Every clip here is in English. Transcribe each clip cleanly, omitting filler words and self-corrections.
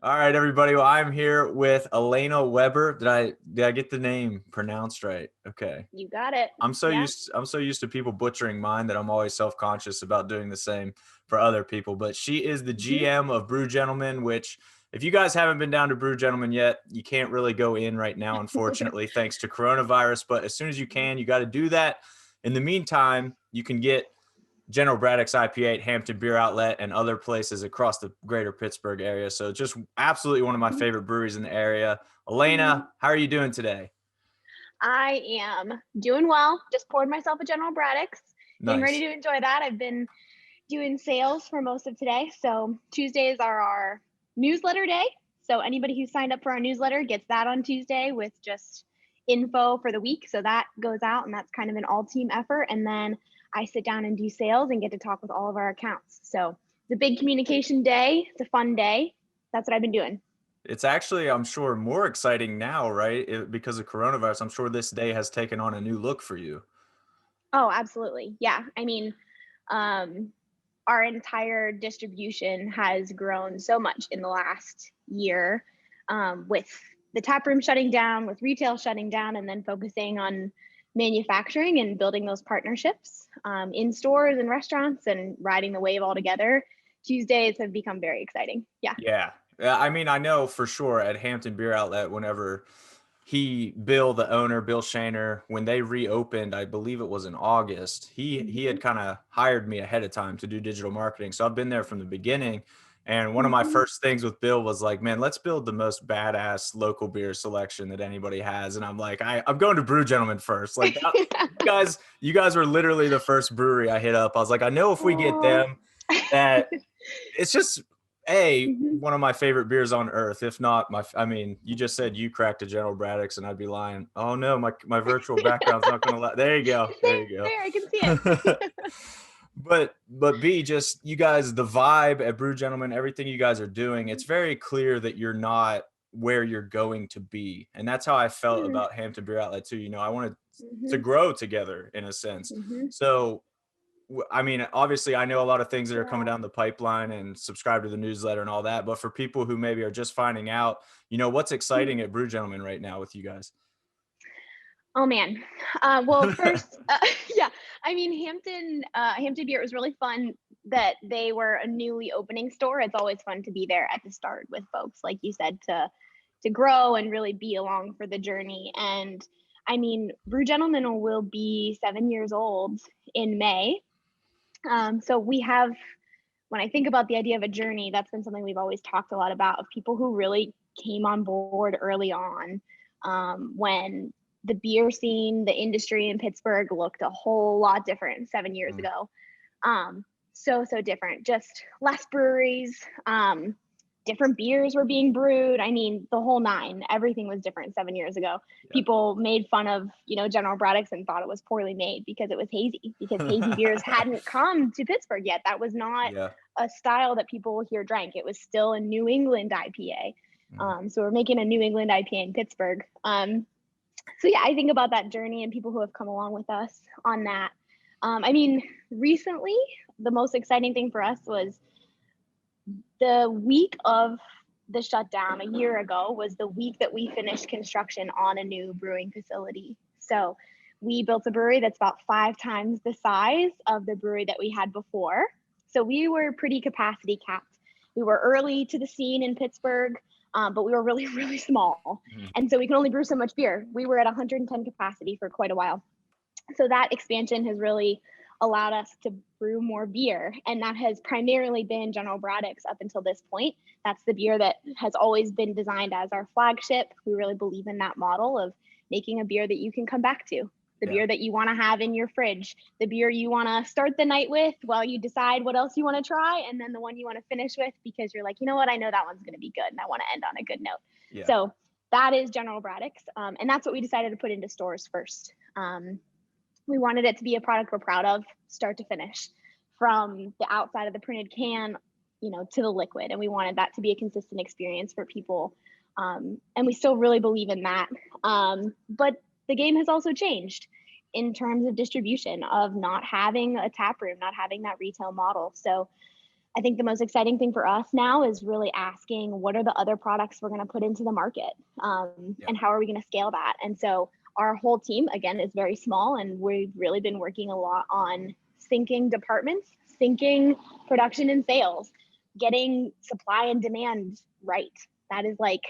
All right, everybody. Well, I'm here with Alaina Weber. Did I get the name pronounced right? Okay. You got it. I'm so Yeah. used to people butchering mine that I'm always self-conscious about doing the same for other people. But she is the hmm GM of Brew Gentlemen, which if you guys haven't been down to Brew Gentlemen yet, you can't really go in right now, unfortunately, thanks to coronavirus. But as soon as you can, you got to do that. In the meantime, you can get General Braddock's IPA at Hampton Beer Outlet and other places across the greater Pittsburgh area. So just absolutely one of my favorite breweries in the area. Alaina, how are you doing today? I am doing well. Just poured myself a General Braddock's. Getting ready Nice. to enjoy that. I've been doing sales for most of today. So Tuesdays are our newsletter day. So anybody who signed up for our newsletter gets that on Tuesday with just info for the week. So that goes out and that's kind of an all team effort. And then I sit down and do sales and get to talk with all of our accounts. So it's a big communication day. It's a fun day. That's what I've been doing. It's actually, I'm sure, more exciting now, right? Because of coronavirus. I'm sure this day has taken on a new look for you. Oh, absolutely. Yeah. I mean, um, our entire distribution has grown so much in the last year, with the tap room shutting down, with retail shutting down, and then focusing on manufacturing and building those partnerships in stores and restaurants and riding the wave all together. Tuesdays have become very exciting. Yeah. Yeah. Yeah, I mean, I know for sure at Hampton Beer Outlet, whenever the owner, Bill Shaner, when they reopened, I believe it was in August, he hmm had kind of hired me ahead of time to do digital marketing. So I've been there from the beginning. And one of my hmm first things with Bill was like, man, let's build the most badass local beer selection that anybody has. And I'm like, I'm going to Brew Gentlemen first. Like that, you guys were literally the first brewery I hit up. I was like, I know if we get Oh. them, that it's just one of my favorite beers on earth, if not I mean, you just said you cracked a General Braddock's and I'd be lying. Oh no, my virtual background's not gonna lie. There you go. There you There, I can see it. go. But B, just you guys, the vibe at Brew Gentlemen, everything you guys are doing, it's very clear that you're not where you're going to be. And that's how I felt Hmm. about Hampton Beer Outlet too. I wanted to hmm grow together in a sense. hmm So I mean, obviously, I know a lot of things that are coming Yeah. down the pipeline and subscribe to the newsletter and all that. But for people who maybe are just finding out, what's exciting at Brew Gentlemen right now with you guys? Oh man. Well, first, yeah. I mean, Hampton Beer, it was really fun that they were a newly opening store. It's always fun to be there at the start with folks, like you said, to grow and really be along for the journey. And I mean, Brew Gentlemen will be 7 years old in May. So we have, when I think about the idea of a journey, that's been something we've always talked a lot about, of people who really came on board early on, when the beer scene, the industry in Pittsburgh looked a whole lot different 7 years Mm, ago. So different. Just less breweries, different beers were being brewed. I mean, the whole nine. Everything was different 7 years ago. People made fun of, General Braddock's and thought it was poorly made because it was hazy, because hazy beers yeah. hadn't come to Pittsburgh yet. That was not Yeah. a style that people here drank. It was still a New England IPA. Mhm. So we're making a New England IPA in Pittsburgh. So yeah, I think about that journey and people who have come along with us on that. I mean, recently, the most exciting thing for us was the week of the shutdown a year ago was the week that we finished construction on a new brewing facility. So we built a brewery that's about 5 times the size of the brewery that we had before. So we were pretty capacity capped. We were early to the scene in Pittsburgh, but we were really, really small. Mhm. And so we could only brew so much beer. We were at 110 capacity for quite a while. So that expansion has really allowed us to brew more beer, and that has primarily been General Braddock's up until this point. That's the beer that has always been designed as our flagship. We really believe in that model of making a beer that you can come back to, the Yeah. beer that you want to have in your fridge, the beer you want to start the night with while you decide what else you want to try, and then the one you want to finish with because you're like, you know what, I know that one's going to be good and I want to end on a good note. Yeah. So that is General Braddock's, and that's what we decided to put into stores first. We wanted it to be a product we're proud of, start to finish, from the outside of the printed can, to the liquid. And we wanted that to be a consistent experience for people. And we still really believe in that. But the game has also changed in terms of distribution, of not having a tap room, not having that retail model. So I think the most exciting thing for us now is really asking what are the other products we're going to put into the market, and how are we going to scale that? And so our whole team, again, is very small, and we've really been working a lot on syncing departments, syncing production and sales, getting supply and demand right. That is like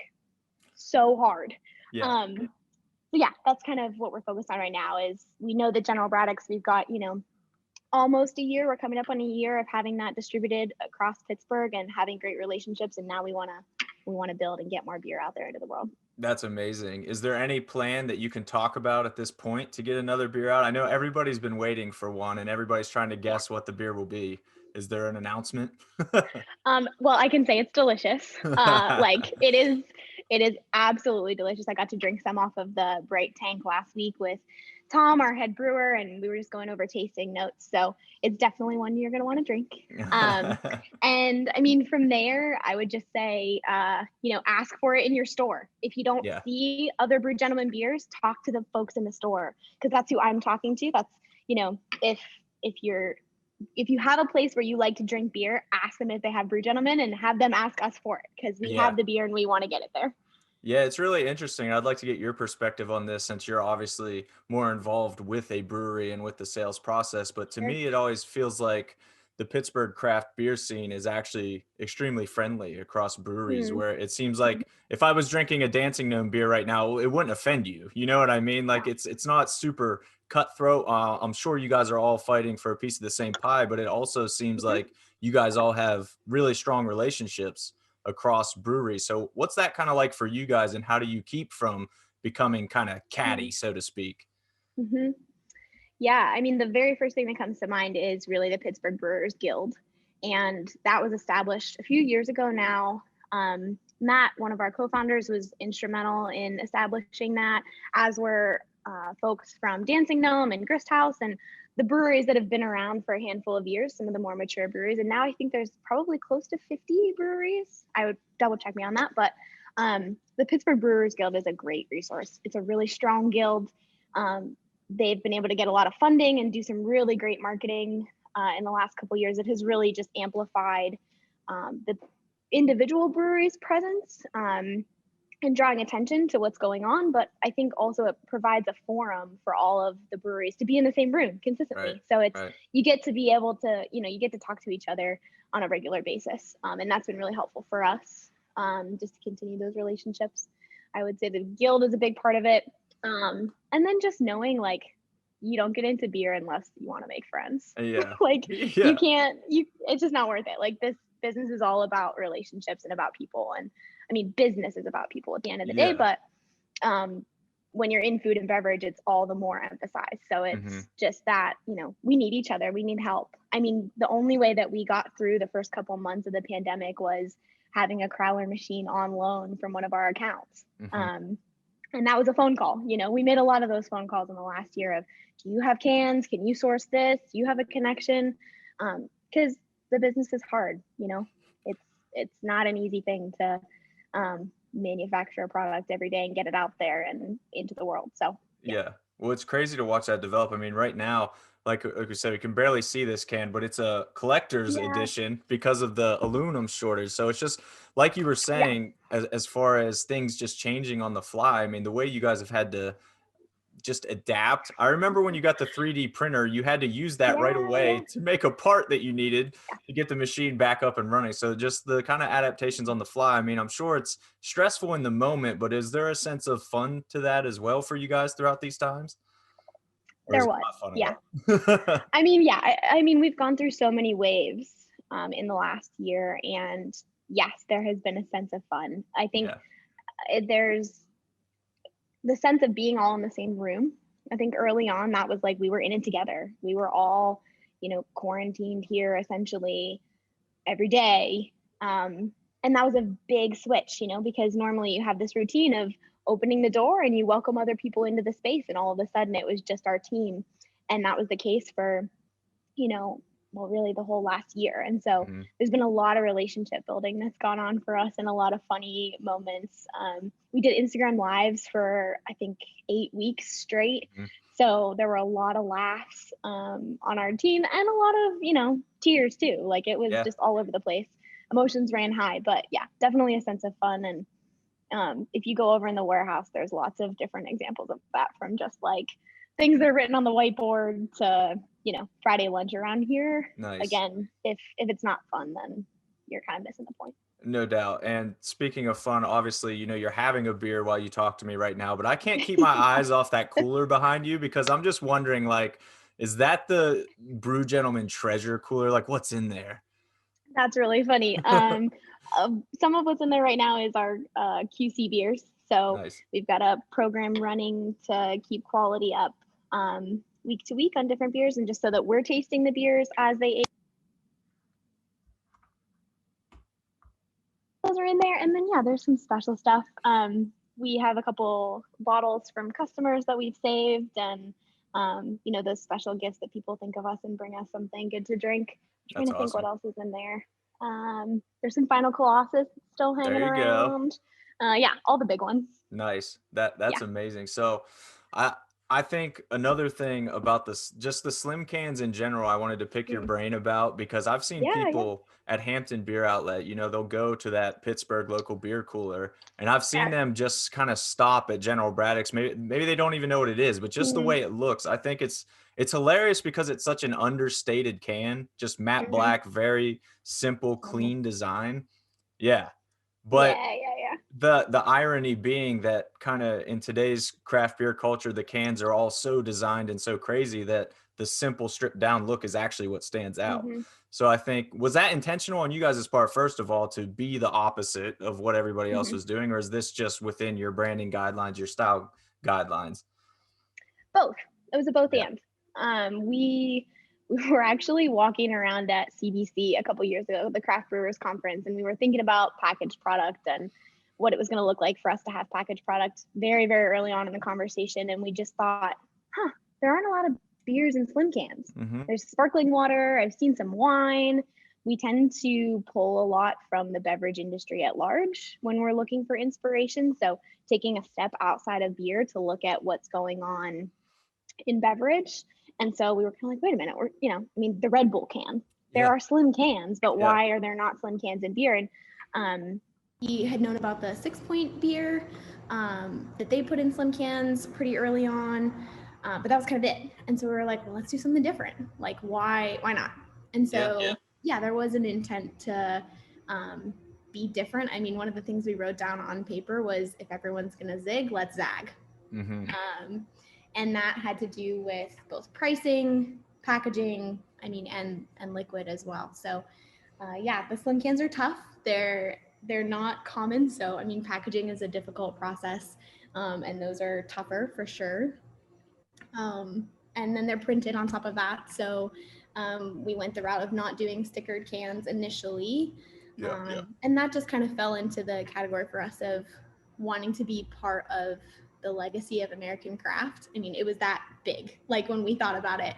so hard. Yeah. So yeah, that's kind of what we're focused on right now. Is we know that General Braddock's, we've got, almost a year. We're coming up on a year of having that distributed across Pittsburgh and having great relationships. And now we want to build and get more beer out there into the world. That's amazing. Is there any plan that you can talk about at this point to get another beer out? I know everybody's been waiting for one and everybody's trying to guess what the beer will be. Is there an announcement? Well, I can say it's delicious. Like it is absolutely delicious. I got to drink some off of the Bright Tank last week with Tom, our head brewer, and we were just going over tasting notes. So it's definitely one you're going to want to drink. And I mean, from there, I would just say, ask for it in your store. If you don't see other Brew Gentlemen beers, talk to the folks in the store, because that's who I'm talking to. That's, if you have a place where you like to drink beer, ask them if they have Brew Gentlemen and have them ask us for it, because we have the beer and we want to get it there. Yeah, it's really interesting. I'd like to get your perspective on this, since you're obviously more involved with a brewery and with the sales process. But to me, it always feels like the Pittsburgh craft beer scene is actually extremely friendly across breweries, where it seems like if I was drinking a Dancing Gnome beer right now, it wouldn't offend you. You know what I mean? Like it's not super cutthroat. I'm sure you guys are all fighting for a piece of the same pie, but it also seems like you guys all have really strong relationships across breweries. So what's that kind of like for you guys, and how do you keep from becoming kind of catty, so to speak? Yeah, I mean, the very first thing that comes to mind is really the Pittsburgh Brewers Guild. And that was established a few years ago now. Matt, one of our co-founders, was instrumental in establishing that, as were folks from Dancing Gnome and Grist House and the breweries that have been around for a handful of years, some of the more mature breweries. And now I think there's probably close to 50 breweries. I would double check me on that. But the Pittsburgh Brewers Guild is a great resource. It's a really strong guild. They've been able to get a lot of funding and do some really great marketing in the last couple of years. It has really just amplified the individual breweries' presence and drawing attention to what's going on. But I think also it provides a forum for all of the breweries to be in the same room consistently. So it's you get to be able to, you get to talk to each other on a regular basis. And that's been really helpful for us, just to continue those relationships. I would say the guild is a big part of it. And then just knowing, like, you don't get into beer unless you want to make friends. You can't, it's just not worth it. Like, this business is all about relationships and about people. And I mean, business is about people at the end of the day, but when you're in food and beverage, it's all the more emphasized. So it's just that, we need each other. We need help. I mean, the only way that we got through the first couple months of the pandemic was having a crowler machine on loan from one of our accounts. And that was a phone call. We made a lot of those phone calls in the last year of, do you have cans? Can you source this? Do you have a connection? Because the business is hard. It's not an easy thing to manufacture a product every day and get it out there and into the world. So well, it's crazy to watch that develop. I mean, right now, like we said, we can barely see this can, but it's a collector's edition because of the aluminum shortage. So it's just like you were saying, as far as things just changing on the fly. I mean, the way you guys have had to just adapt. I remember when you got the 3D printer, you had to use that right away to make a part that you needed to get the machine back up and running. So just the kind of adaptations on the fly. I mean, I'm sure it's stressful in the moment, but is there a sense of fun to that as well for you guys throughout these times? There was, I mean, we've gone through so many waves in the last year, and yes, there has been a sense of fun. I think there's the sense of being all in the same room. I think early on that was like we were in it together. We were all, quarantined here essentially every day. And that was a big switch, because normally you have this routine of opening the door and you welcome other people into the space, and all of a sudden it was just our team. And that was the case for, well, really the whole last year. And so Mhm. there's been a lot of relationship building that's gone on for us and a lot of funny moments. We did Instagram lives for, I think, 8 weeks straight. Mhm. So there were a lot of laughs on our team and a lot of, tears too. Like it was Yeah. just all over the place. Emotions ran high, but yeah, definitely a sense of fun. And if you go over in the warehouse, there's lots of different examples of that, from just like things that are written on the whiteboard to, Friday lunch around here. Nice. Again, if it's not fun, then you're kind of missing the point. No doubt. And speaking of fun, obviously, you're having a beer while you talk to me right now, but I can't keep my eyes off that cooler behind you because I'm just wondering, like, is that the Brew Gentleman treasure cooler? Like, what's in there? That's really funny. Some of what's in there right now is our QC beers. So Nice. we've got a program running to keep quality up week to week on different beers, and just so that we're tasting the beers as they age. Those are in there. And then, yeah, there's some special stuff. We have a couple bottles from customers that we've saved, and those special gifts that people think of us and bring us something good to drink. I'm trying That's to think what awesome. else is in there. There's some Final Colossus still There hanging you go. around. Yeah, all the big ones. Nice. That's Yeah. amazing. So I I think another thing about this, just the slim cans in general, I wanted to pick your Mm. brain about because I've seen Yeah, yeah, people at Hampton Beer Outlet, they'll go to that Pittsburgh local beer cooler, and I've seen yeah. them just kind of stop at General Braddock's. Maybe they don't even know what it is, but just the Mhm, way it looks, I think it's hilarious because it's such an understated can, just matte mhm. black, very simple, Mhm. clean design. Yeah. But Yeah, yeah, yeah. the irony being that kind of in today's craft beer culture, the cans are all so designed and so crazy that the simple stripped down look is actually what stands out. Mhm, So I think, was that intentional on you guys' part, first of all, to be the opposite of what everybody else mhm. was doing, or is this just within your branding guidelines, your style guidelines? Both. It was a both Yeah. and. We we were actually walking around at CBC a couple years ago, the Craft Brewers Conference, and we were thinking about packaged product and what it was going to look like for us to have packaged product very, very early on in the conversation. And we just thought, there aren't a lot of beers in slim cans. Hmm. There's sparkling water. I've seen some wine. We tend to pull a lot from the beverage industry at large when we're looking for inspiration. So taking a step outside of beer to look at what's going on in beverage. And so we were kind of like, wait a minute, the Red Bull can. There Yeah. are slim cans, but Yeah. why are there not slim cans in beer? And we had known about the 6 Point beer that they put in slim cans pretty early on, but that was kind of it. And so we were like, well, let's do something different. Like, why not? And Yeah. so yeah, there was an intent to be different. I mean, one of the things we wrote down on paper was, if everyone's gonna zig, let's zag. Hmm. And that had to do with both pricing, packaging, and liquid as well. So yeah, the slim cans are tough. They're not common. So packaging is a difficult process, and those are tougher for sure. And then they're printed on top of that. So we went the route of not doing stickered cans initially. And that just kind of fell into the category for us of wanting to be part of the legacy of American craft. It was that big, like when we thought about it.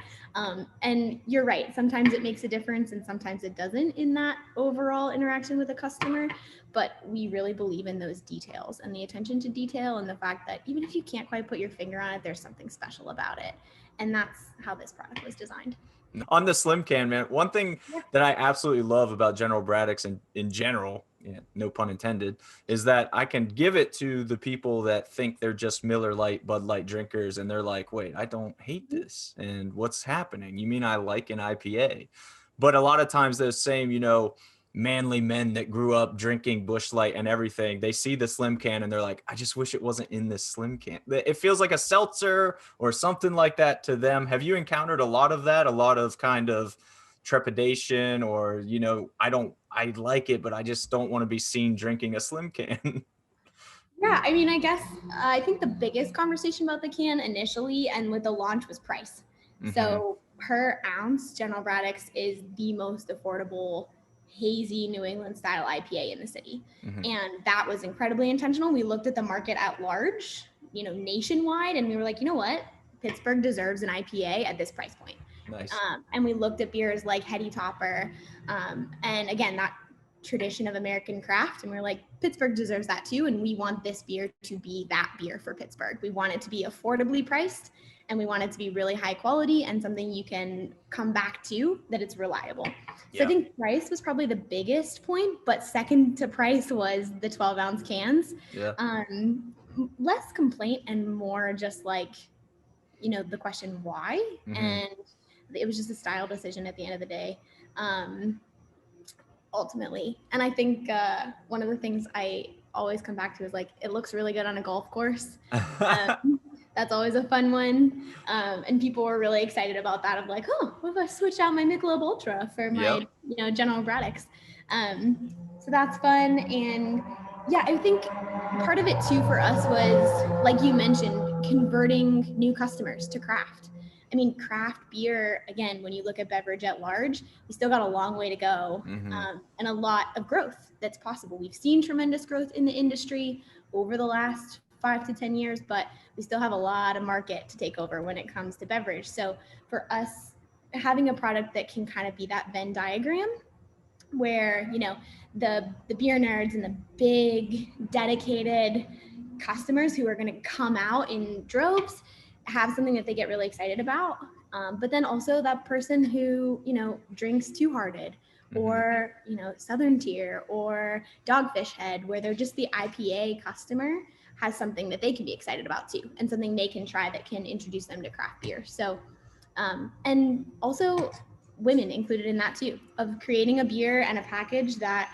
And you're right, sometimes it makes a difference and sometimes it doesn't in that overall interaction with the customer. But we really believe in those details and the attention to detail, and the fact that even if you can't quite put your finger on it, there's something special about it. And that's how this product was designed. On the slim can, man, one thing Yeah. that I absolutely love about General Braddock's in general, yeah, no pun intended, is that I can give it to the people that think they're just Miller Lite, Bud Light drinkers, and they're like, wait, I don't hate this. And what's happening? You mean I like an IPA? But a lot of times those same, manly men that grew up drinking Busch Light and everything, they see the slim can and they're like, I just wish it wasn't in this slim can. It feels like a seltzer or something like that to them. Have you encountered a lot of that? A lot of kind of trepidation, or, I like it, but I just don't want to be seen drinking a slim can. Yeah, I guess I think the biggest conversation about the can initially and with the launch was price. Hmm. So per ounce, General Braddock's is the most affordable hazy New England style IPA in the city. Hmm. And that was incredibly intentional. We looked at the market at large, nationwide, and we were like, you know what? Pittsburgh deserves an IPA at this price point. Nice. And we looked at beers like Heady Topper. And again, that tradition of American craft. And we're like, Pittsburgh deserves that too. And we want this beer to be that beer for Pittsburgh. We want it to be affordably priced, and we want it to be really high quality and something you can come back to, that it's reliable. So I think price was probably the biggest point, but second to price was the 12-ounce cans. Yeah. Less complaint and more just like, the question why. And it was just a style decision at the end of the day, ultimately. And I think one of the things I always come back to is like, it looks really good on a golf course. That's always a fun one. And people were really excited about that, of like, oh, what if I switch out my Michelob Ultra for my, General Braddocks? So that's fun. And yeah, I think part of it too for us was, like you mentioned, converting new customers to craft. I mean, craft beer, again, when you look at beverage at large, we still got a long way to go, and a lot of growth that's possible. We've seen tremendous growth in the industry over the last 5 to 10 years, but we still have a lot of market to take over when it comes to beverage. So for us, having a product that can kind of be that Venn diagram, where, the beer nerds and the big dedicated customers who are going to come out in droves have something that they get really excited about. But then also that person who, drinks Two Hearted, or, Southern Tier, or Dogfish Head, where they're just the IPA customer, has something that they can be excited about too, and something they can try that can introduce them to craft beer. So, and also women included in that too, of creating a beer and a package that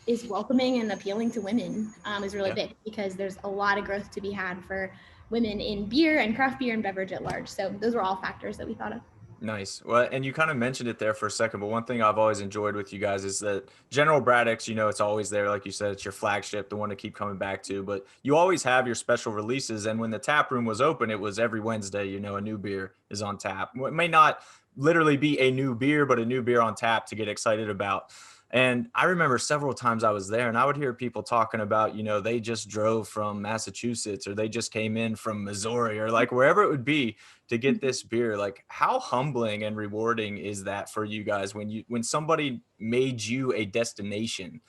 is welcoming and appealing to women, is really big, because there's a lot of growth to be had for women in beer and craft beer and beverage at large. So those were all factors that we thought of. Nice. Well, and you kind of mentioned it there for a second, but one thing I've always enjoyed with you guys is that General Braddock's, it's always there. Like you said, it's your flagship, the one to keep coming back to, but you always have your special releases. And when the tap room was open, it was every Wednesday, a new beer is on tap. It may not literally be a new beer, but a new beer on tap to get excited about. And I remember several times I was there and I would hear people talking about, they just drove from Massachusetts, or they just came in from Missouri, or like wherever it would be to get this beer. Like, how humbling and rewarding is that for you guys when somebody made you a destination?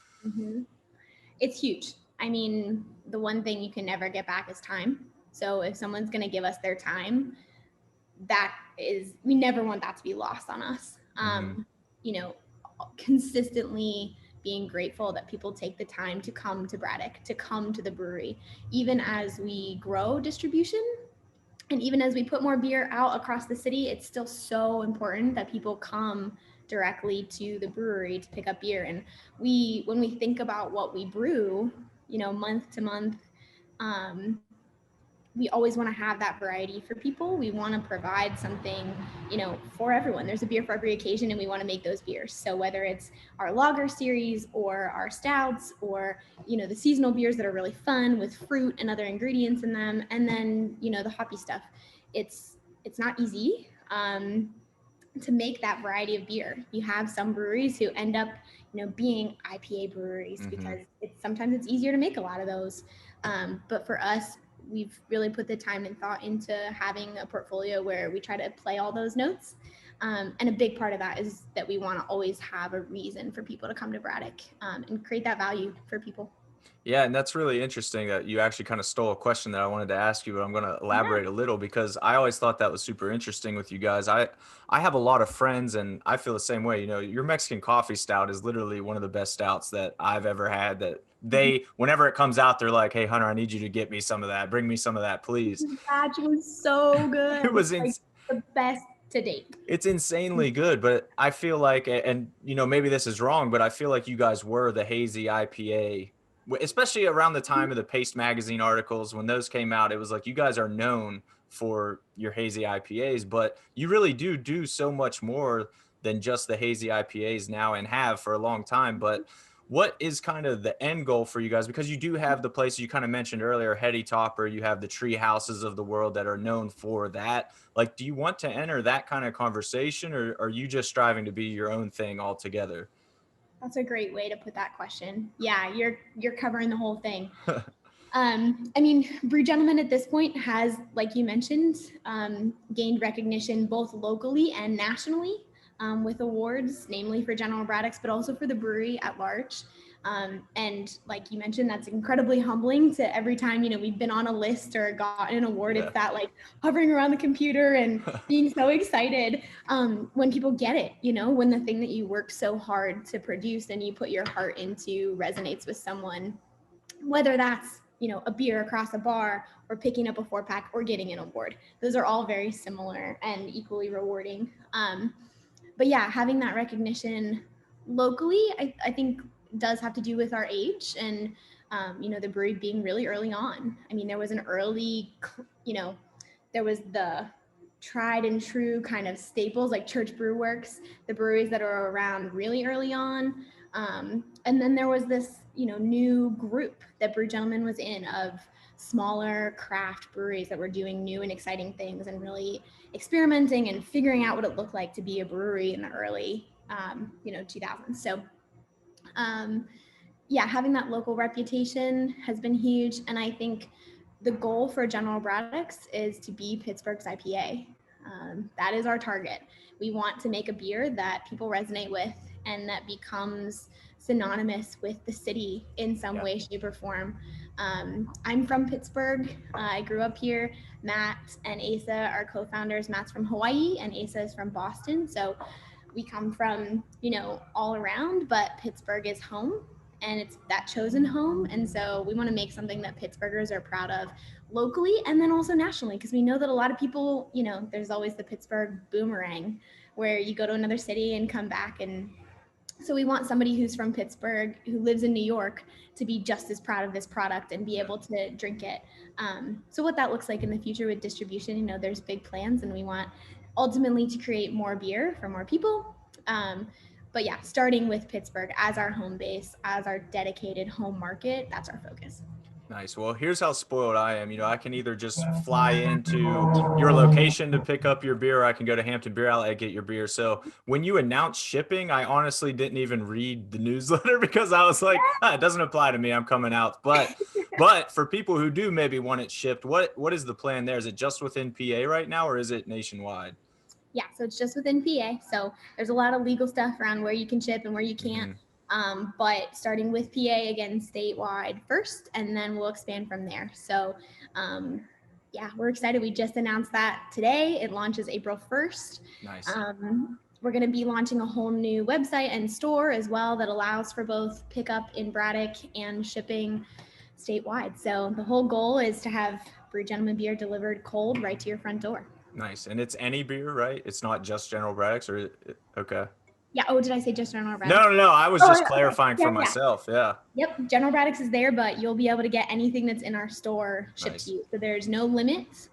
It's huge. I mean, the one thing you can never get back is time. So if someone's going to give us their time, we never want that to be lost on us. Consistently being grateful that people take the time to come to Braddock, to come to the brewery, even as we grow distribution. And even as we put more beer out across the city, it's still so important that people come directly to the brewery to pick up beer. And when we think about what we brew, month to month, we always want to have that variety for people. We want to provide something, for everyone. There's a beer for every occasion, and we want to make those beers. So whether it's our lager series or our stouts, or, the seasonal beers that are really fun with fruit and other ingredients in them, and then, the hoppy stuff, it's not easy to make that variety of beer. You have some breweries who end up, being IPA breweries, because sometimes it's easier to make a lot of those. But for us, we've really put the time and thought into having a portfolio where we try to play all those notes. And a big part of that is that we want to always have a reason for people to come to Braddock, and create that value for people. Yeah, and that's really interesting that you actually kind of stole a question that I wanted to ask you, but I'm going to elaborate a little, because I always thought that was super interesting with you guys. I have a lot of friends, and I feel the same way. Your Mexican coffee stout is literally one of the best stouts that I've ever had, that whenever it comes out, they're like, "Hey, Hunter, I need you to get me some of that. Bring me some of that, please." The batch was so good. It was like the best to date. It's insanely good, but I feel like, and maybe this is wrong, but I feel like you guys were the hazy IPA, especially around the time of the Paste magazine articles. When those came out, it was like, you guys are known for your hazy IPAs, but you really do so much more than just the hazy IPAs now, and have for a long time. But what is kind of the end goal for you guys? Because you do have the places you kind of mentioned earlier, Heady Topper, you have the tree houses of the world that are known for that. Like, do you want to enter that kind of conversation, or are you just striving to be your own thing altogether? That's a great way to put that question. Yeah, you're covering the whole thing. I mean, Brew Gentleman at this point has, like you mentioned, gained recognition both locally and nationally with awards, namely for General Braddock's, but also for the brewery at large. And like you mentioned, that's incredibly humbling to every time, we've been on a list or gotten an award. Yeah. It's that like hovering around the computer and being so excited when people get it, when the thing that you worked so hard to produce and you put your heart into resonates with someone, whether that's, a beer across a bar or picking up a 4-pack or getting an award. Those are all very similar and equally rewarding. But yeah, having that recognition locally, I think does have to do with our age and, the brewery being really early on. I mean, there was an early, there was the tried and true kind of staples like Church Brew Works, the breweries that are around really early on. And then there was this, new group that Brew Gentleman was in of smaller craft breweries that were doing new and exciting things and really experimenting and figuring out what it looked like to be a brewery in the early, 2000s. So, yeah, having that local reputation has been huge. And I think the goal for General Braddock's is to be Pittsburgh's IPA. That is our target. We want to make a beer that people resonate with and that becomes synonymous with the city in some way, shape, or form. I'm from Pittsburgh. I grew up here. Matt and Asa are co-founders. Matt's from Hawaii and Asa is from Boston. So we come from, all around, but Pittsburgh is home and it's that chosen home. And so we want to make something that Pittsburghers are proud of locally and then also nationally, because we know that a lot of people, there's always the Pittsburgh boomerang where you go to another city and come back. And so we want somebody who's from Pittsburgh, who lives in New York, to be just as proud of this product and be able to drink it. So what that looks like in the future with distribution, there's big plans and we want ultimately to create more beer for more people. But yeah, starting with Pittsburgh as our home base, as our dedicated home market, that's our focus. Nice. Well, here's how spoiled I am. I can either just fly into your location to pick up your beer, or I can go to Hampton Beer Outlet and get your beer. So when you announced shipping, I honestly didn't even read the newsletter because I was like, it doesn't apply to me. I'm coming out. But for people who do maybe want it shipped, what is the plan there? Is it just within PA right now, or is it nationwide? Yeah, so it's just within PA. So there's a lot of legal stuff around where you can ship and where you can't. But starting with PA, again, statewide first, and then we'll expand from there. So yeah, we're excited. We just announced that today. It launches April 1st. Nice. We're going to be launching a whole new website and store as well that allows for both pickup in Braddock and shipping statewide. So the whole goal is to have Brew Gentleman beer delivered cold right to your front door. Nice. And it's any beer, right? It's not just General Braddock's, or okay. Yeah. Oh, did I say just General Braddock's? No. I was just clarifying for myself. Yeah. Yep. General Braddock's is there, but you'll be able to get anything that's in our store shipped to you. So there's no limit,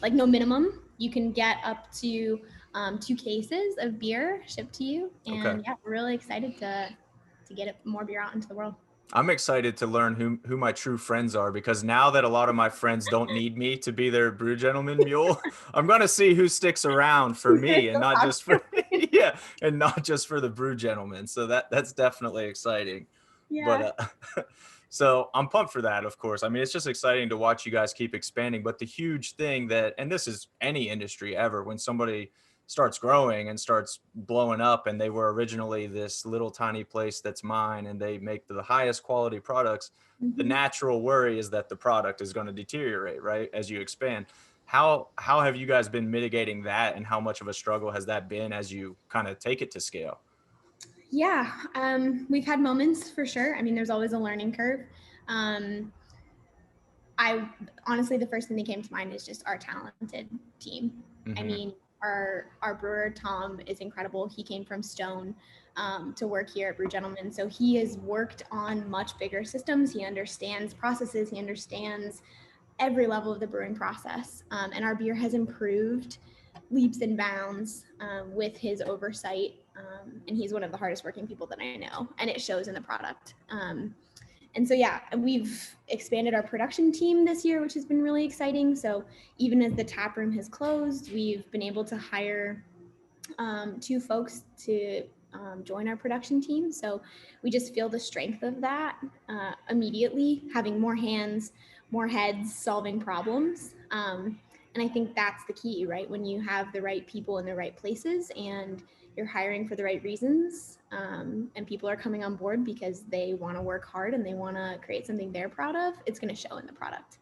like no minimum. You can get up to 2 cases of beer shipped to you. And yeah, we're really excited to get more beer out into the world. I'm excited to learn who my true friends are, because now that a lot of my friends don't need me to be their Brew Gentleman mule, I'm going to see who sticks around for me and not just for and not just for the Brew Gentleman. So that's definitely exciting. Yeah. But so I'm pumped for that, of course. I mean, it's just exciting to watch you guys keep expanding. But the huge thing that, and this is any industry ever, when somebody starts growing and starts blowing up, and they were originally this little tiny place that's mine and they make the highest quality products, the natural worry is that the product is going to deteriorate, right, as you expand. How have you guys been mitigating that, and how much of a struggle has that been as you kind of take it to scale? Yeah, we've had moments for sure. I mean, there's always a learning curve. I honestly, the first thing that came to mind is just our talented team. I mean, our brewer, Tom, is incredible. He came from Stone to work here at Brew Gentleman. So he has worked on much bigger systems. He understands processes. He understands every level of the brewing process. And our beer has improved leaps and bounds with his oversight. And he's one of the hardest working people that I know. And it shows in the product. And so, yeah, we've expanded our production team this year, which has been really exciting. So even as the tap room has closed, we've been able to hire 2 folks to join our production team. So we just feel the strength of that immediately, having more hands, more heads solving problems. And I think that's the key, right? When you have the right people in the right places and you're hiring for the right reasons, and people are coming on board because they want to work hard and they want to create something they're proud of, it's going to show in the product.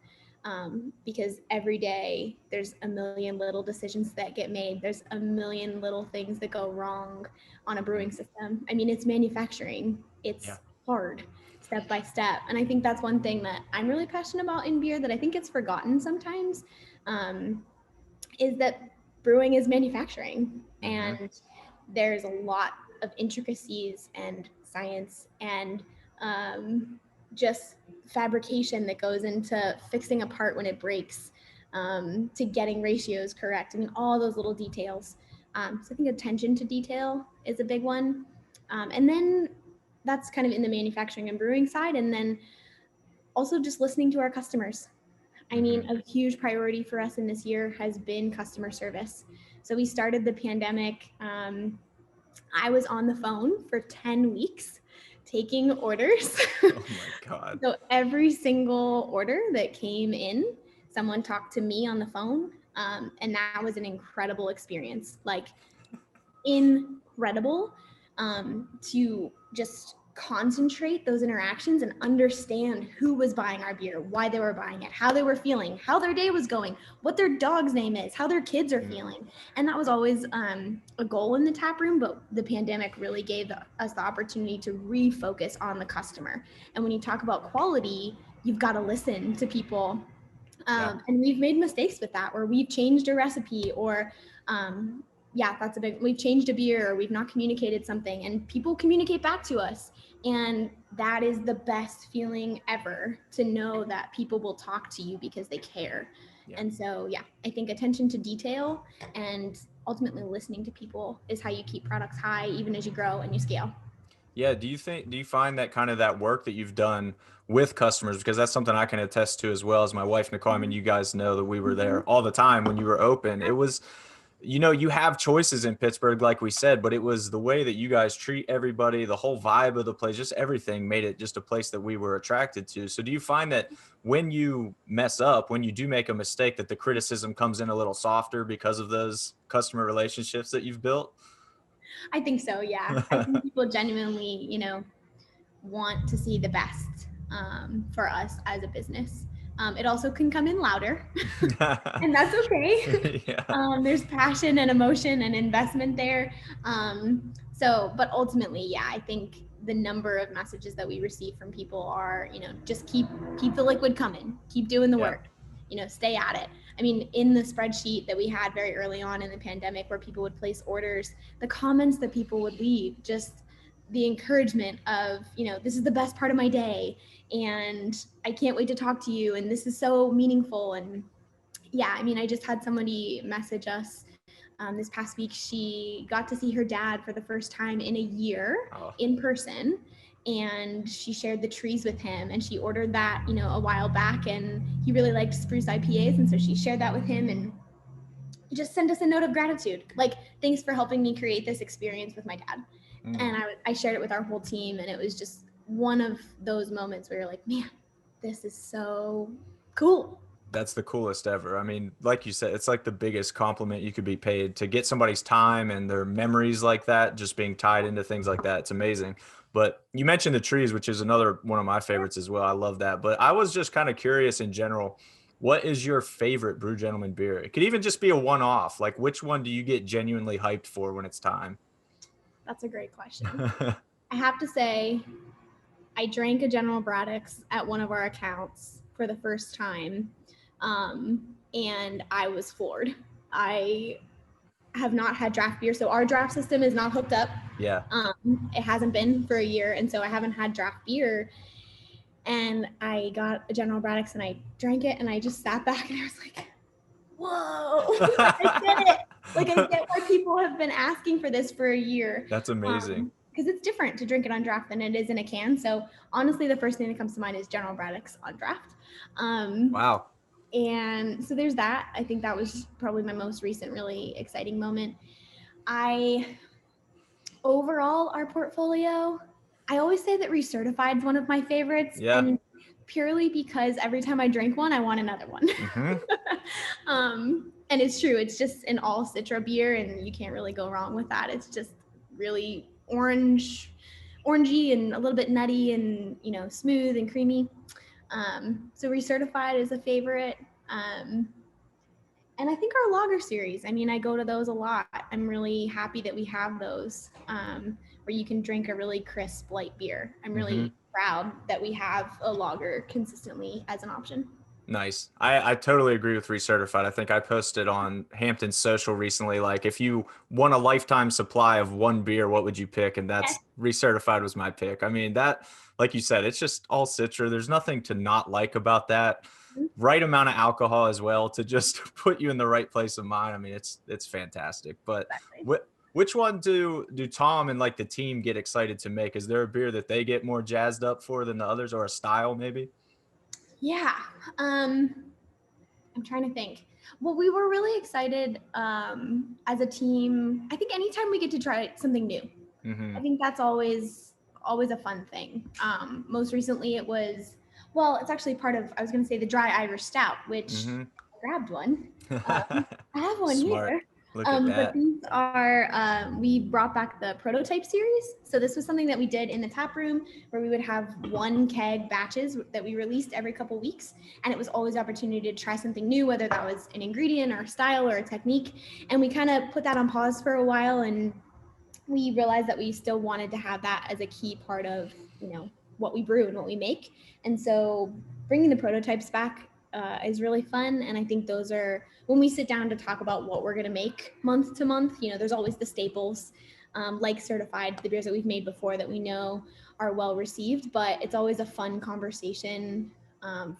Because every day there's a million little decisions that get made. There's a million little things that go wrong on a brewing system. I mean, it's manufacturing. It's hard step by step. And I think that's one thing that I'm really passionate about in beer that I think gets forgotten sometimes, is that brewing is manufacturing. And there's a lot of intricacies and science and just fabrication that goes into fixing a part when it breaks, to getting ratios correct. I mean, all those little details. So I think attention to detail is a big one. And then that's kind of in the manufacturing and brewing side. And then also just listening to our customers. I mean, a huge priority for us in this year has been customer service. So we started the pandemic. I was on the phone for 10 weeks taking orders. Oh my God. So every single order that came in, someone talked to me on the phone. And that was an incredible experience, like incredible, to just concentrate those interactions and understand who was buying our beer, why they were buying it, how they were feeling, how their day was going, what their dog's name is, how their kids are feeling. And that was always a goal in the tap room, but the pandemic really gave us the opportunity to refocus on the customer. And when you talk about quality, you've got to listen to people. And we've made mistakes with that, or we've changed a recipe, or that's a big, we've changed a beer, or we've not communicated something, and people communicate back to us. And that is the best feeling ever, to know that people will talk to you because they care. And so, I think attention to detail and ultimately listening to people is how you keep products high, even as you grow and you scale. Yeah. Do you find that kind of that work that you've done with customers, because that's something I can attest to as well as my wife, Nicole. I mean, you guys know that we were there all the time when you were open. It was, you have choices in Pittsburgh, like we said, but it was the way that you guys treat everybody, the whole vibe of the place, just everything made it just a place that we were attracted to. So do you find that when you mess up, when you do make a mistake, that the criticism comes in a little softer because of those customer relationships that you've built? I think so. Yeah. I think people genuinely, want to see the best for us as a business. It also can come in louder, and that's okay. There's passion and emotion and investment there. But ultimately, I think the number of messages that we receive from people are, just keep the liquid coming, keep doing the work, stay at it. I mean, in the spreadsheet that we had very early on in the pandemic where people would place orders, the comments that people would leave, just the encouragement of, this is the best part of my day, and I can't wait to talk to you, and this is so meaningful. And I mean, I just had somebody message us this past week. She got to see her dad for the first time in a year in person, and she shared the trees with him, and she ordered that, a while back, and he really liked spruce IPAs, and so she shared that with him and just sent us a note of gratitude, like, thanks for helping me create this experience with my dad. And I shared it with our whole team, and it was just one of those moments where you're like, man, this is so cool. That's the coolest ever. I mean, like you said, it's like the biggest compliment you could be paid, to get somebody's time and their memories like that, just being tied into things like that. It's amazing. But you mentioned the trees, which is another one of my favorites as well. I love that. But I was just kind of curious in general, what is your favorite Brew Gentleman beer? It could even just be a one-off. Like, which one do you get genuinely hyped for when it's time? That's a great question. I have to say, I drank a General Braddock's at one of our accounts for the first time, and I was floored. I have not had draft beer, so our draft system is not hooked up. It hasn't been for a year, and so I haven't had draft beer. And I got a General Braddock's, and I drank it, and I just sat back, and I was like, whoa, I get it. Like, I get why people have been asking for this for a year. That's amazing. Because it's different to drink it on draft than it is in a can. So honestly, the first thing that comes to mind is General Braddock's on draft. Wow. And so there's that. I think that was probably my most recent really exciting moment. I Overall, our portfolio, I always say that recertified is one of my favorites, Yeah. and purely because every time I drink one, I want another one. Mm-hmm. And it's true. It's just an all Citra beer, and you can't really go wrong with that. It's just really orangey, and a little bit nutty, and smooth and creamy. So recertified is a favorite. And I think our lager series, I mean, I go to those a lot. I'm really happy that we have those, where you can drink a really crisp light beer. I'm really proud that we have a lager consistently as an option. Nice. I totally agree with recertified. I think I posted on Hampton's social recently, like if you want a lifetime supply of one beer, what would you pick? And that's recertified was my pick. I mean, that, like you said, it's just all Citra. There's nothing to not like about that. Right amount of alcohol as well to just put you in the right place of mind. I mean, it's fantastic. But which one do Tom and like the team get excited to make? Is there a beer that they get more jazzed up for than the others, or a style maybe? Yeah. I'm trying to think. Well, we were really excited as a team. I think anytime we get to try something new, I think that's always a fun thing. Most recently it was, well, it's actually part of, I was going to say the dry Irish Stout, which I grabbed one. I have one Smart. here. Look at that. But these are, we brought back the prototype series. So this was something that we did in the tap room, where we would have 1 keg batches that we released every couple weeks. And it was always an opportunity to try something new, whether that was an ingredient or a style or a technique. And we kind of put that on pause for a while, and we realized that we still wanted to have that as a key part of, what we brew and what we make. And so bringing the prototypes back is really fun. And I think those are, when we sit down to talk about what we're going to make month to month, there's always the staples, like certified, the beers that we've made before that we know are well received, but it's always a fun conversation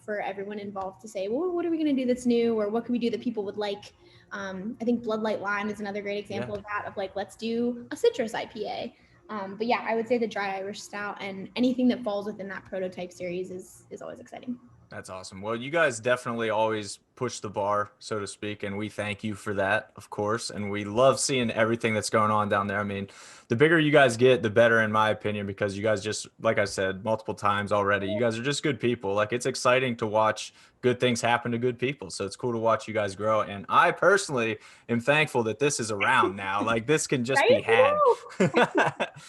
for everyone involved to say, well, what are we going to do that's new, or what can we do that people would like? I think Blood Light Lime is another great example of that, of like, let's do a citrus IPA. But yeah, I would say the dry Irish Stout, and anything that falls within that prototype series is always exciting. That's awesome. Well, you guys definitely always push the bar, so to speak, and we thank you for that, of course. And we love seeing everything that's going on down there. I mean, the bigger you guys get, the better, in my opinion, because you guys just, like I said multiple times already, you guys are just good people. Like, it's exciting to watch good things happen to good people. So it's cool to watch you guys grow. And I personally am thankful that this is around now. Like, this can just be had.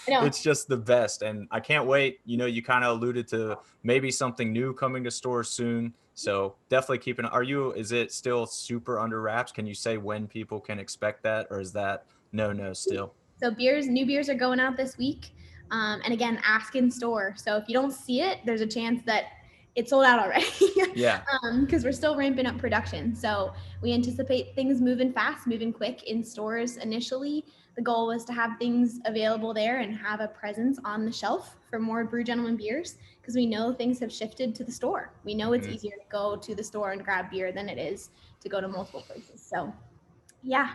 It's just the best. And I can't wait. You kind of alluded to maybe something new coming to stores soon. So definitely is it still super under wraps? Can you say when people can expect that, or is that no still? So new beers are going out this week. And again, ask in store. So if you don't see it, there's a chance that it's sold out already. Yeah. Because we're still ramping up production. So we anticipate things moving fast, moving quick in stores initially. The goal was to have things available there and have a presence on the shelf for more Brew Gentlemen beers, because we know things have shifted to the store. We know it's easier to go to the store and grab beer than it is to go to multiple places. So yeah.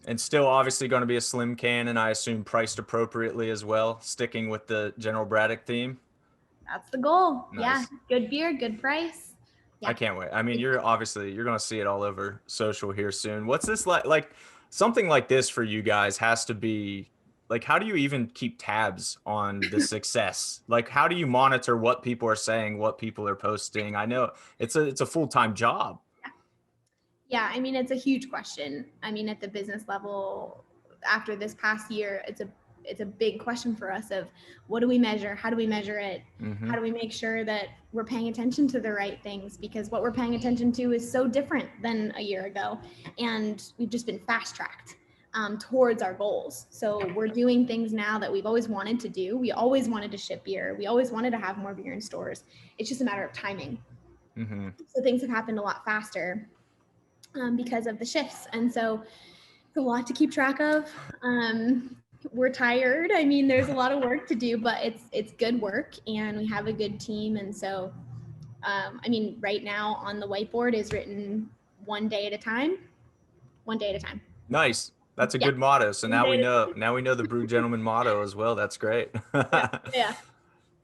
And still obviously going to be a slim can, and I assume priced appropriately as well, sticking with the General Braddock theme. That's the goal. Nice. Yeah. Good beer, good price. Yeah. I can't wait. I mean, you're going to see it all over social here soon. What's this like something like this for you guys has to be like, how do you even keep tabs on the success? Like, how do you monitor what people are saying, what people are posting? I know it's a full-time job. Yeah, I mean, it's a huge question. I mean, at the business level, after this past year, it's a big question for us of what do we measure? How do we measure it? How do we make sure that we're paying attention to the right things? Because what we're paying attention to is so different than a year ago. And we've just been fast-tracked towards our goals. So we're doing things now that we've always wanted to do. We always wanted to ship beer. We always wanted to have more beer in stores. It's just a matter of timing. So things have happened a lot faster because of the shifts. And so it's a lot to keep track of. We're tired. I mean, there's a lot of work to do, but it's good work, and we have a good team. And so, I mean, right now on the whiteboard is written 1 day at a time. Nice. That's a good motto. So now we know the Brew Gentleman motto as well. That's great. Yeah.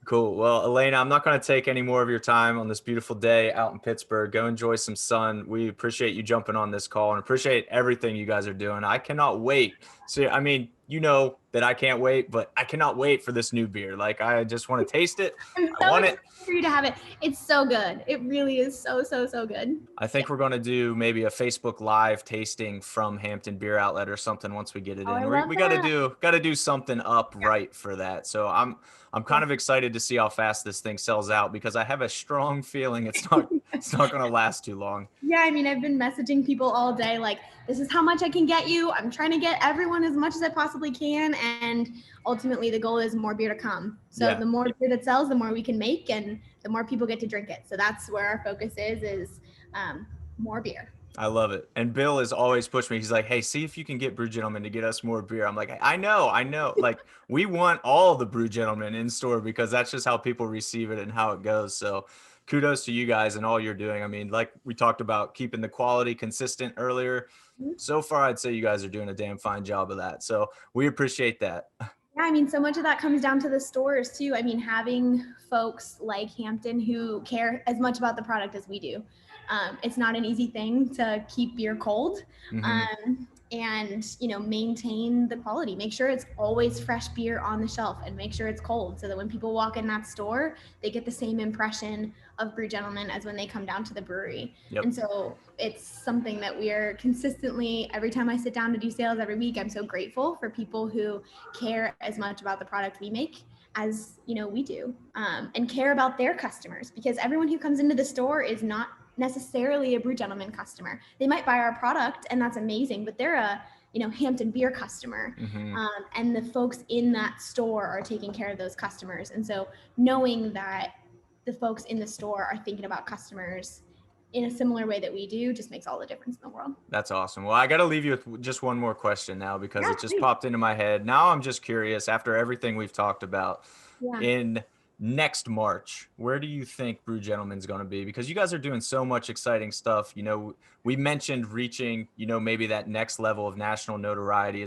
Cool. Well, Alaina, I'm not going to take any more of your time on this beautiful day out in Pittsburgh. Go enjoy some sun. We appreciate you jumping on this call and appreciate everything you guys are doing. I cannot wait. So, I mean, you know that I can't wait, but I cannot wait for this new beer. Like, I just want to taste it. I'm I so want excited it. for you to have it. It's so good. It really is so good. I think we're going to do maybe a Facebook Live tasting from Hampton Beer Outlet or something once we get it Oh, I in. love We got that. to do something up right for that. So I'm kind of excited to see how fast this thing sells out, because I have a strong feeling it's not going to last too long. Yeah, I mean, I've been messaging people all day like, this is how much I can get you. I'm trying to get everyone as much as I possibly can. And ultimately, the goal is more beer to come. So the more beer that sells, the more we can make, and the more people get to drink it. So that's where our focus is more beer. I love it. And Bill has always pushed me. He's like, hey, see if you can get Brew Gentlemen to get us more beer. I'm like, I know. Like, we want all the Brew Gentlemen in store, because that's just how people receive it and how it goes. So kudos to you guys and all you're doing. I mean, like we talked about keeping the quality consistent earlier. So far, I'd say you guys are doing a damn fine job of that. So we appreciate that. Yeah, I mean, so much of that comes down to the stores too. I mean, having folks like Hampton who care as much about the product as we do. It's not an easy thing to keep beer cold. And maintain the quality, make sure it's always fresh beer on the shelf, and make sure it's cold, so that when people walk in that store, they get the same impression of Brew Gentlemen as when they come down to the brewery. And so it's something that we are consistently, every time I sit down to do sales every week, I'm so grateful for people who care as much about the product we make as we do, and care about their customers, because everyone who comes into the store is not necessarily a Brew Gentlemen customer. They might buy our product, and that's amazing, but they're a Hampton beer customer. And the folks in that store are taking care of those customers. And so knowing that the folks in the store are thinking about customers in a similar way that we do just makes all the difference in the world. That's awesome. Well, I got to leave you with just one more question now, because it just popped into my head. Now I'm just curious, after everything we've talked about, in next March, where do you think Brew Gentlemen's going to be? Because you guys are doing so much exciting stuff. We mentioned reaching, maybe that next level of national notoriety.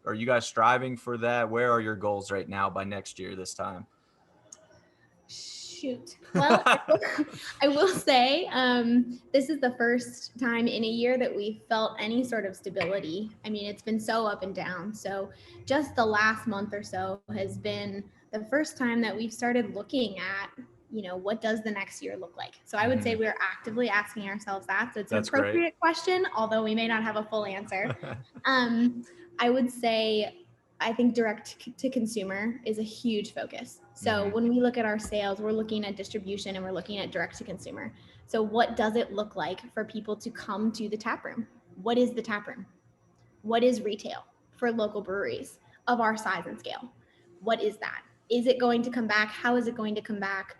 Are you guys striving for that? Where are your goals right now by next year this time? Shoot. Well, I will say this is the first time in a year that we felt any sort of stability. I mean, it's been so up and down. So just the last month or so has been the first time that we've started looking at, what does the next year look like? So I would say we're actively asking ourselves that. So it's an appropriate question, although we may not have a full answer. I would say, I think direct to consumer is a huge focus. So when we look at our sales, we're looking at distribution and we're looking at direct to consumer. So what does it look like for people to come to the tap room? What is the tap room? What is retail for local breweries of our size and scale? What is that? Is it going to come back? How is it going to come back?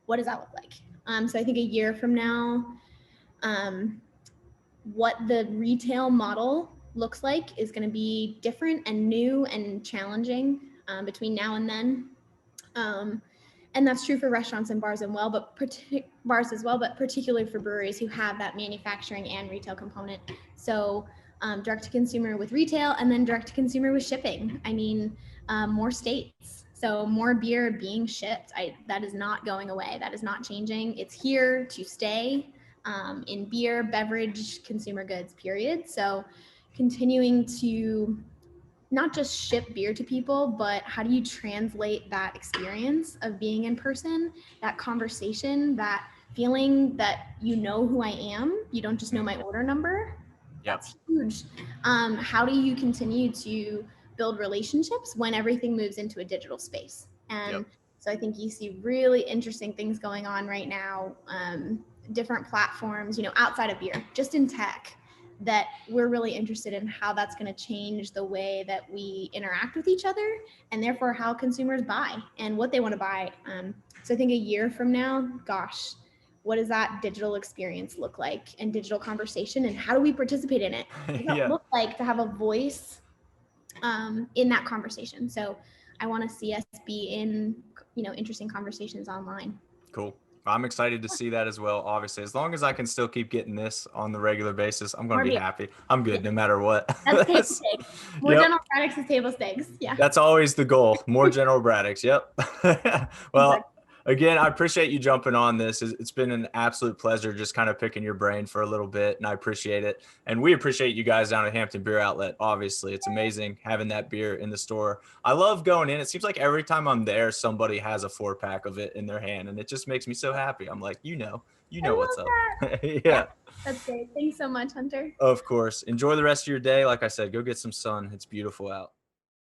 What does that look like? So I think a year from now, what the retail model looks like is going to be different and new and challenging between now and then. And that's true for restaurants and bars as well, but particularly for breweries who have that manufacturing and retail component. So direct to consumer with retail, and then direct to consumer with shipping. I mean, more states. So more beer being shipped. That is not going away. That is not changing. It's here to stay in beer, beverage, consumer goods, period. So continuing to not just ship beer to people, but how do you translate that experience of being in person, that conversation, that feeling that you know who I am, you don't just know my order number. That's huge. How do you continue to build relationships when everything moves into a digital space? And so I think you see really interesting things going on right now, different platforms, outside of beer, just in tech, that we're really interested in how that's going to change the way that we interact with each other, and therefore how consumers buy and what they want to buy. So I think a year from now, gosh, what does that digital experience look like, and digital conversation, and how do we participate in it? What does it look like to have a voice in that conversation? So I want to see us be in, interesting conversations online. Cool. I'm excited to see that as well. Obviously, as long as I can still keep getting this on the regular basis, I'm going to be happy. I'm good no matter what. That's table stakes. More General Braddock's is table stakes. Yeah. That's always the goal. More General Braddock's. Yep. Well, Again, I appreciate you jumping on this. It's been an absolute pleasure just kind of picking your brain for a little bit, and I appreciate it. And we appreciate you guys down at Hampton Beer Outlet. Obviously, it's amazing having that beer in the store. I love going in. It seems like every time I'm there, somebody has a 4-pack of it in their hand, and it just makes me so happy. I'm like, you know what's up. Yeah. That's great. Thanks so much, Hunter. Of course. Enjoy the rest of your day. Like I said, go get some sun. It's beautiful out.